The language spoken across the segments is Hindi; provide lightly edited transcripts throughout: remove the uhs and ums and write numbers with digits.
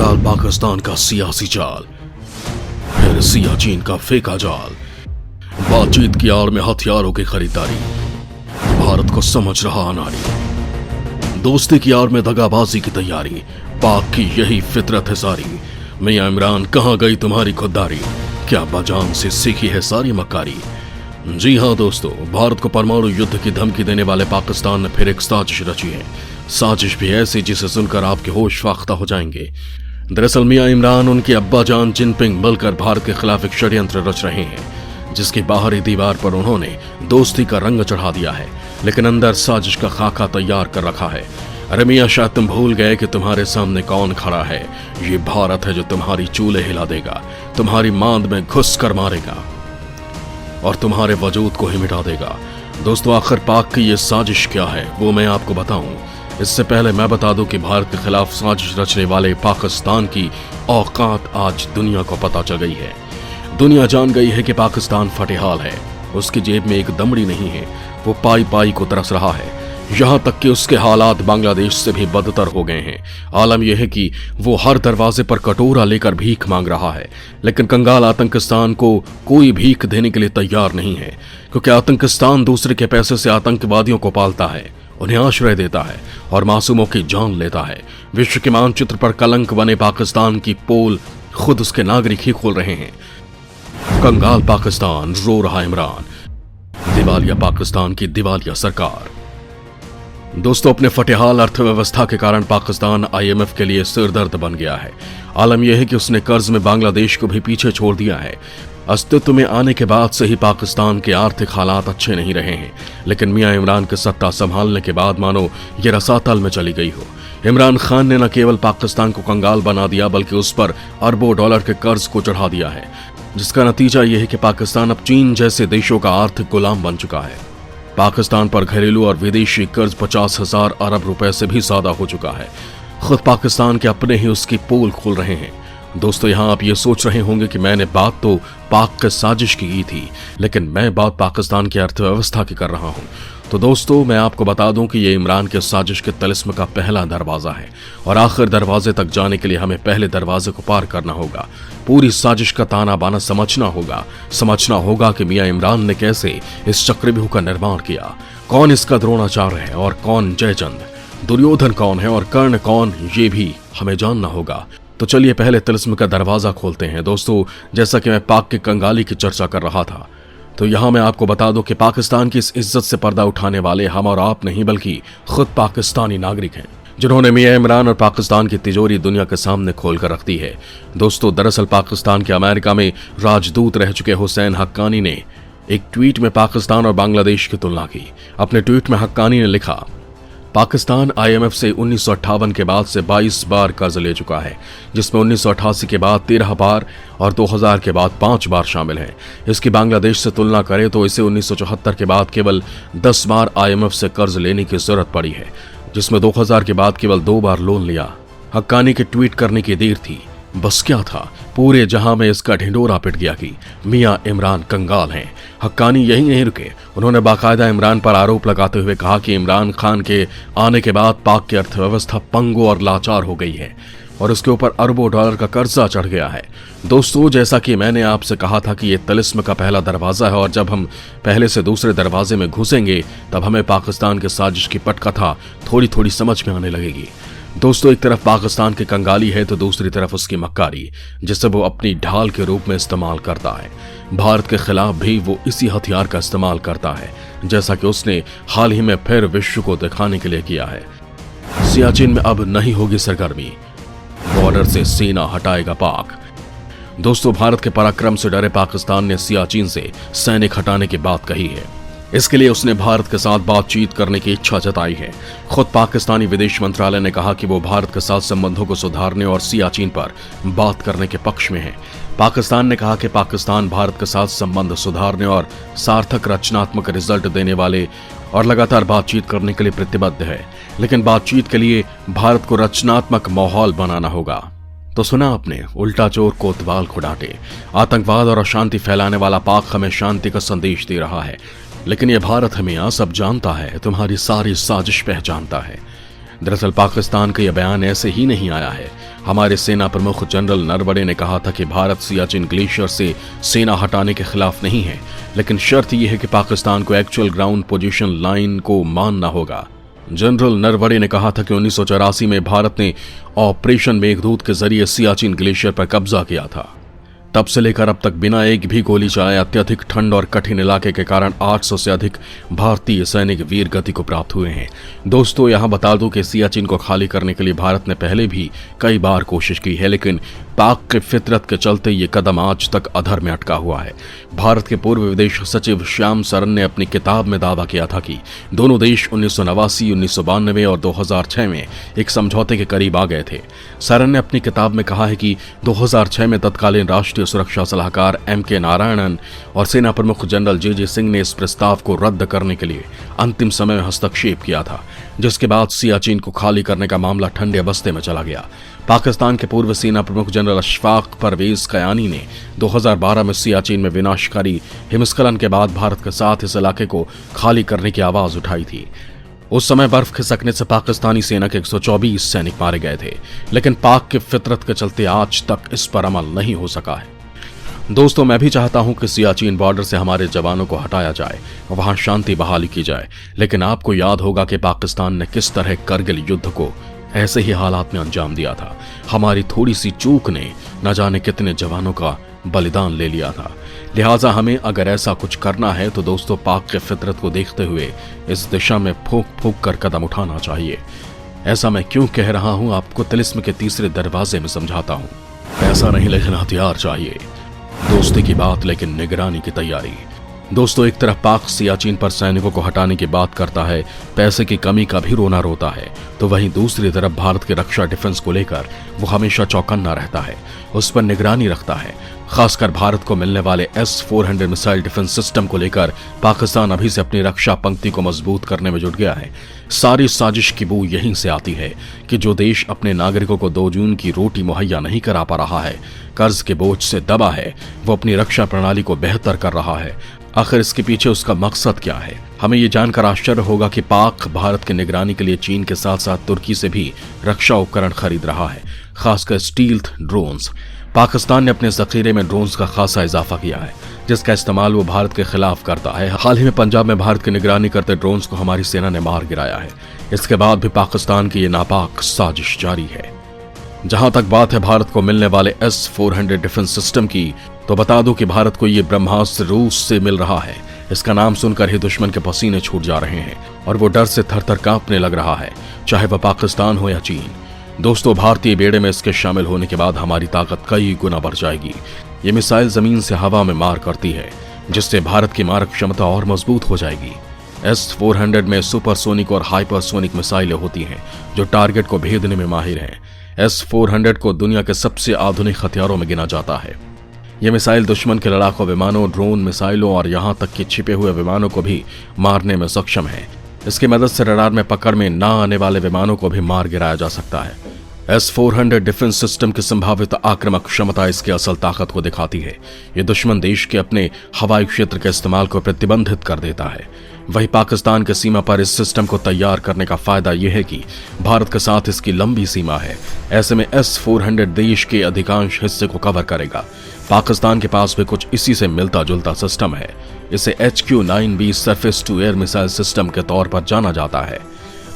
कंगाल पाकिस्तान का सियासी जाल, फिर सियाचिन का फेंका जाल, बातचीत की आड़ में हथियारों की खरीदारी, भारत को समझ रहा अनाड़ी, दोस्ती की आड़ में दगाबाजी की तैयारी, पाक की यही फितरत है सारी। मियां इमरान कहां गई तुम्हारी खुददारी, क्या बजान से सीखी है सारी मक्कारी। जी हां दोस्तों, भारत को परमाणु युद्ध की धमकी देने वाले पाकिस्तान ने फिर एक साजिश रची है। साजिश भी ऐसी जिसे सुनकर आपके होश फाख्ता हो जाएंगे। दरअसल मियां इमरान उनके अब्बा जान जिनपिंग मिलकर भारत के खिलाफ एक षड्यंत्र रच रहे हैं, जिसकी बाहरी दीवार पर उन्होंने दोस्ती का रंग चढ़ा दिया है, लेकिन अंदर साजिश का खाका तैयार कर रखा है। अरे मियां, शायद तुम भूल गए कि तुम्हारे सामने कौन खड़ा है। ये भारत है जो तुम्हारी चूल्हे हिला देगा, तुम्हारी मांद में घुस कर मारेगा और तुम्हारे वजूद को ही मिटा देगा। दोस्तों, आखिर पाक की ये साजिश क्या है वो मैं आपको बताऊं। इससे पहले मैं बता दूं कि भारत के खिलाफ साजिश रचने वाले पाकिस्तान की औकात आज दुनिया को पता चल गई है। दुनिया जान गई है कि पाकिस्तान फटेहाल है, उसकी जेब में एक दमड़ी नहीं है, वो पाई पाई को तरस रहा है। यहां तक कि उसके हालात बांग्लादेश से भी बदतर हो गए हैं। आलम यह है कि वो हर दरवाजे पर कटोरा लेकर भीख मांग रहा है, लेकिन कंगाल आतंकिस्तान को कोई भीख देने के लिए तैयार नहीं है, क्योंकि आतंकिस्तान दूसरे के पैसे से आतंकवादियों को पालता है, उन्हें आश्रय देता है और मासूमों की जान लेता है। विश्व के मानचित्र पर कलंक बने पाकिस्तान की पोल खुद उसके नागरिक ही खोल रहे हैं। कंगाल पाकिस्तान, रो रहा इमरान, दिवालिया पाकिस्तान की दिवालिया सरकार। दोस्तों, अपने फटेहाल अर्थव्यवस्था के कारण पाकिस्तान IMF के लिए सिरदर्द बन गया है। आलम यह है कि उसने कर्ज में बांग्लादेश को भी पीछे छोड़ दिया है। अस्तित्व में आने के बाद से ही पाकिस्तान के आर्थिक हालात अच्छे नहीं रहे हैं, लेकिन मियां इमरान के सत्ता संभालने के बाद मानो ये रसातल में चली गई हो। इमरान खान ने न केवल पाकिस्तान को कंगाल बना दिया, बल्कि उस पर अरबों डॉलर के कर्ज को चढ़ा दिया है, जिसका नतीजा यह है कि पाकिस्तान अब चीन जैसे देशों का आर्थिक गुलाम बन चुका है। पाकिस्तान पर घरेलू और विदेशी कर्ज 50,000 अरब रुपए से भी ज्यादा हो चुका है। खुद पाकिस्तान के अपने ही उसकी पोल खोल रहे हैं। दोस्तों, यहां आप ये सोच रहे होंगे कि मैंने बात तो पाक के साजिश की थी, लेकिन मैं बात पाकिस्तान की अर्थव्यवस्था की कर रहा हूं। तो दोस्तों, मैं आपको बता दूं कि ये इमरान के साजिश के तिलिस्म का पहला दरवाजा है, और आखिर दरवाजे तक जाने के लिए हमें पहले दरवाजे को पार करना होगा। पूरी साजिश का ताना बाना समझना होगा कि मियां इमरान ने कैसे इस चक्रव्यूह का निर्माण किया, कौन इसका द्रोणाचार्य है और कौन जयचंद, दुर्योधन कौन है और कर्ण कौन, ये भी हमें जानना होगा। तो चलिए पहले तिलिस्म का दरवाजा खोलते हैं। दोस्तों, जैसा कि मैं पाक के कंगाली की चर्चा कर रहा था, तो यहां मैं आपको बता दूं कि पाकिस्तान की इस इज्जत से पर्दा उठाने वाले हम और आप नहीं, बल्कि खुद पाकिस्तानी नागरिक हैं, जिन्होंने मियां इमरान और पाकिस्तान की तिजोरी दुनिया के सामने खोलकर रख दी है। दोस्तों, दरअसल पाकिस्तान के अमेरिका में राजदूत रह चुके हुसैन हक्कानी ने एक ट्वीट में पाकिस्तान और बांग्लादेश की तुलना की। अपने ट्वीट में हक्कानी ने लिखा, पाकिस्तान IMF से 1958 के बाद से 22 बार कर्ज ले चुका है, जिसमें 1988 के बाद 13 बार और 2000 के बाद 5 बार शामिल हैं। इसकी बांग्लादेश से तुलना करें तो इसे 1974 के बाद केवल 10 बार IMF से कर्ज लेने की जरूरत पड़ी है, जिसमें 2000 के बाद केवल 2 बार लोन लिया। हक्कानी के ट्वीट करने की देर थी, बस क्या था, पूरे जहां में इसका ढिंडोरा पिट गया कि मियां इमरान कंगाल हैं। हक्कानी यही नहीं रुके, उन्होंने बाकायदा इमरान पर आरोप लगाते हुए कहा कि इमरान खान के आने के बाद पाक की अर्थव्यवस्था पंगु और लाचार हो गई है और उसके ऊपर अरबों डॉलर का कर्जा चढ़ गया है। दोस्तों, जैसा कि मैंने आपसे कहा था कि ये तिलिस्म का पहला दरवाजा है, और जब हम पहले से दूसरे दरवाजे में घुसेंगे तब हमें पाकिस्तान के साजिश की पटकथा थोड़ी थोड़ी समझ में आने लगेगी। दोस्तों, एक तरफ पाकिस्तान की कंगाली है तो दूसरी तरफ उसकी मक्कारी, जिसे वो अपनी ढाल के रूप में इस्तेमाल करता है। भारत के खिलाफ भी वो इसी हथियार का इस्तेमाल करता है, जैसा कि उसने हाल ही में फिर विश्व को दिखाने के लिए किया है। सियाचिन में अब नहीं होगी सरगर्मी, बॉर्डर से सेना हटाएगा पाक। दोस्तों, भारत के पराक्रम से डरे पाकिस्तान ने सियाचिन से सैनिक हटाने की बात कही है। इसके लिए उसने भारत के साथ बातचीत करने की इच्छा जताई है। खुद पाकिस्तानी विदेश मंत्रालय ने कहा कि वो भारत के साथ संबंधों को सुधारने और सियाचिन पर बात करने के पक्ष में है। पाकिस्तान ने कहा कि पाकिस्तान भारत के साथ संबंध सुधारने और सार्थक रचनात्मक रिजल्ट देने वाले और लगातार बातचीत करने के लिए प्रतिबद्ध है, लेकिन बातचीत के लिए भारत को रचनात्मक माहौल बनाना होगा। तो सुना आपने, उल्टा चोर कोतवाल को डांटे। आतंकवाद और अशांति फैलाने वाला पाक हमें शांति का संदेश दे रहा है, लेकिन यह भारत हमें सब जानता है, तुम्हारी सारी साजिश पहचानता है। दरअसल पाकिस्तान का यह बयान ऐसे ही नहीं आया है। हमारे सेना प्रमुख जनरल नरवणे ने कहा था कि भारत सियाचिन ग्लेशियर से सेना हटाने के खिलाफ नहीं है, लेकिन शर्त यह है कि पाकिस्तान को एक्चुअल ग्राउंड पोजीशन लाइन को मानना होगा। जनरल नरवणे ने कहा था कि 1984 में भारत ने ऑपरेशन मेघदूत के जरिए सियाचिन ग्लेशियर पर कब्जा किया था। तब से लेकर अब तक बिना एक भी गोली चलाए अत्यधिक ठंड और कठिन इलाके के कारण 800 से अधिक भारतीय सैनिक वीर गति को प्राप्त हुए हैं। दोस्तों, यहां बता दूं कि सियाचिन को खाली करने के लिए भारत ने पहले भी कई बार कोशिश की है, लेकिन पाक के फितरत के चलते ये कदम आज तक अधर में अटका हुआ है। भारत के पूर्व विदेश सचिव श्याम सरन ने अपनी किताब में दावा किया था कि दोनों देश 1989, 1992 और 2006 में एक समझौते के करीब आ गए थे। सरन ने अपनी किताब में कहा है कि 2006 में तत्कालीन राष्ट्रीय सुरक्षा सलाहकार MK नारायणन और सेना प्रमुख जनरल JJ सिंह ने इस प्रस्ताव को रद्द करने के लिए अंतिम समय में हस्तक्षेप किया था, जिसके बाद सियाचिन को खाली करने का मामला ठंडे बस्ते में चला गया। पाकिस्तान के पूर्व सेना प्रमुख जनरल अशफाक परवेज कयानी ने 2012 में सियाचिन में विनाशकारी हिमस्खलन के बाद भारत के साथ इस इलाके को खाली करने की आवाज उठाई थी। उस समय बर्फ खिसकने से पाकिस्तानी सेना के 124 सैनिक मारे गए थे, लेकिन पाक के फितरत के चलते आज तक इस पर अमल नहीं हो सका है। दोस्तों, मैं भी चाहता हूं कि सियाचिन बॉर्डर से हमारे जवानों को हटाया जाए, वहां शांति बहाली की जाए, लेकिन आपको याद होगा कि पाकिस्तान ने किस तरह करगिल युद्ध को ऐसे ही हालात में अंजाम दिया था। हमारी थोड़ी सी चूक ने न जाने कितने जवानों का बलिदान ले लिया था। लिहाजा हमें अगर ऐसा कुछ करना है तो दोस्तों, पाक के फितरत को देखते हुए इस दिशा में फूंक फूंक कर कदम उठाना चाहिए। ऐसा मैं क्यों कह रहा हूं, आपको तिलिस्म के तीसरे दरवाजे में समझाता हूं। पैसा नहीं, लेकिन हथियार चाहिए। दोस्ती की बात, लेकिन निगरानी की तैयारी। दोस्तों, एक तरफ पाक सियाचिन पर सैनिकों को हटाने की बात करता है, पैसे की कमी का भी रोना रोता है, तो वहीं दूसरी तरफ भारत के रक्षा डिफेंस को लेकर वो हमेशा चौकन्ना रहता है, उस पर निगरानी रखता है। खासकर भारत को मिलने वाले S-400 मिसाइल डिफेंस सिस्टम को लेकर पाकिस्तान अभी से अपनी रक्षा पंक्ति को मजबूत करने में जुट गया है। सारी साजिश की बू यहीं से आती है कि जो देश अपने नागरिकों को 2 जून की रोटी मुहैया नहीं करा पा रहा है, कर्ज के बोझ से दबा है, वो अपनी रक्षा प्रणाली को बेहतर कर रहा है। आखिर इसके पीछे उसका मकसद क्या है? हमें ये जानकर आश्चर्य होगा कि पाक भारत की निगरानी के लिए चीन के साथ साथ तुर्की से भी रक्षा उपकरण खरीद रहा है, खासकर स्टील्थ ड्रोन्स। पाकिस्तान ने अपने जखीरे में ड्रोन्स का खासा इजाफा किया है, जिसका इस्तेमाल वो भारत के खिलाफ करता है। हाल ही में पंजाब में भारत की निगरानी करते ड्रोन्स को हमारी सेना ने मार गिराया है। इसके बाद भी पाकिस्तान की ये नापाक साजिश जारी है। जहां तक बात है भारत को मिलने वाले S-400 डिफेंस सिस्टम की, तो बता दूं कि भारत को ये ब्रह्मास्त्र रूस से मिल रहा है। इसका नाम सुनकर ही दुश्मन के पसीने छूट जा रहे हैं और वो डर से थर-थर कांपने लग रहा है, चाहे वह पाकिस्तान हो या चीन। दोस्तों, भारतीय बेड़े में इसके शामिल होने के बाद हमारी ताकत कई गुना बढ़ जाएगी। ये मिसाइल जमीन से हवा में मार करती है, जिससे भारत की मारक क्षमता और मजबूत हो जाएगी। S-400 में सुपरसोनिक और हाइपरसोनिक मिसाइलें होती हैं, जो टारगेट को भेदने में माहिर हैं। S-400 को दुनिया के सबसे आधुनिक हथियारों में गिना जाता है। ये मिसाइल दुश्मन के लड़ाकू विमानों, ड्रोन मिसाइलों और यहां तक कि छिपे हुए विमानों को भी मारने में सक्षम है। इसकी मदद से रडार में पकड़ में न आने वाले विमानों को भी मार गिराया जा सकता है। S-400 डिफेंस सिस्टम की संभावित आक्रामक क्षमता इसकी असल ताकत को दिखाती है। ये दुश्मन देश के अपने हवाई क्षेत्र के इस्तेमाल को प्रतिबंधित कर देता है। वहीं पाकिस्तान के सीमा पर इस सिस्टम को तैयार करने का फायदा यह है कि भारत के साथ इसकी लंबी सीमा है। ऐसे में S-400 देश के अधिकांश हिस्से को कवर करेगा। पाकिस्तान के पास भी कुछ इसी से मिलता जुलता सिस्टम है। इसे HQ-9B surface to air missile system के तौर पर जाना जाता है।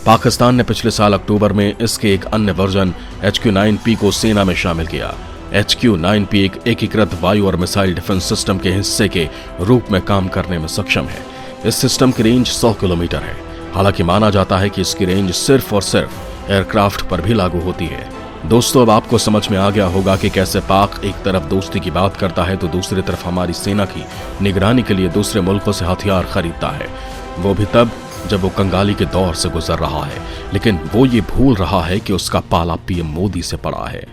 पाकिस्तान ने पिछले साल अक्टूबर में इसके एक अन्य वर्जन HQ-9P को सेना में शामिल किया। HQ-9P एक एकीकृत वायु और मिसाइल डिफेंस सिस्टम के हिस्से के रूप में काम करने में सक्षम है। इस सिस्टम की रेंज 100 किलोमीटर है। हालांकि माना जाता है कि इसकी रेंज सिर्फ और सिर्फ एयरक्राफ्ट पर भी लागू होती है। दोस्तों, अब आपको समझ में आ गया होगा कि कैसे पाक एक तरफ दोस्ती की बात करता है तो दूसरी तरफ हमारी सेना की निगरानी के लिए दूसरे मुल्कों से हथियार खरीदता है, वो भी तब जब वो कंगाली के दौर से गुजर रहा है। लेकिन वो ये भूल रहा है कि उसका पाला PM मोदी से पड़ा है,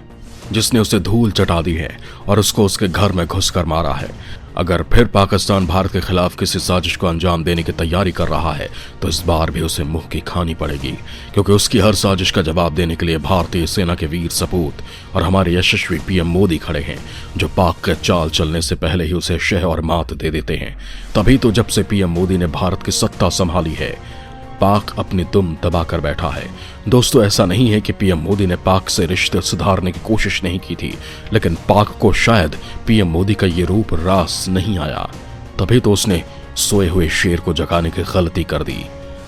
जिसने उसे धूल चटा दी है और उसको उसके घर में घुसकर मारा है। अगर फिर पाकिस्तान भारत के खिलाफ किसी साजिश को अंजाम देने की तैयारी कर रहा है तो इस बार भी उसे मुंह की खानी पड़ेगी, क्योंकि उसकी हर साजिश का जवाब देने के लिए भारतीय सेना के वीर सपूत और हमारे यशस्वी PM मोदी खड़े हैं, जो पाक के चाल चलने से पहले ही उसे शह और मात दे देते हैं। तभी तो जब से PM मोदी ने भारत की सत्ता संभाली है, पाक अपनी दुम दबा कर बैठा है। दोस्तों, ऐसा नहीं है कि पीएम मोदी ने पाक से रिश्ते सुधारने की कोशिश नहीं की थी, लेकिन पाक को शायद पीएम मोदी का ये रूप रास नहीं आया, तभी तो उसने सोए हुए शेर को जगाने की गलती कर दी,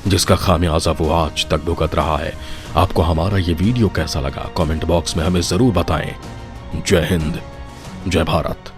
जिसका खामियाजा वो आज तक भुगत रहा है। आपको हमारा ये वीडियो कैसा लगा कमेंट बॉक्स में हमें जरूर बताएं। जय हिंद, जय भारत।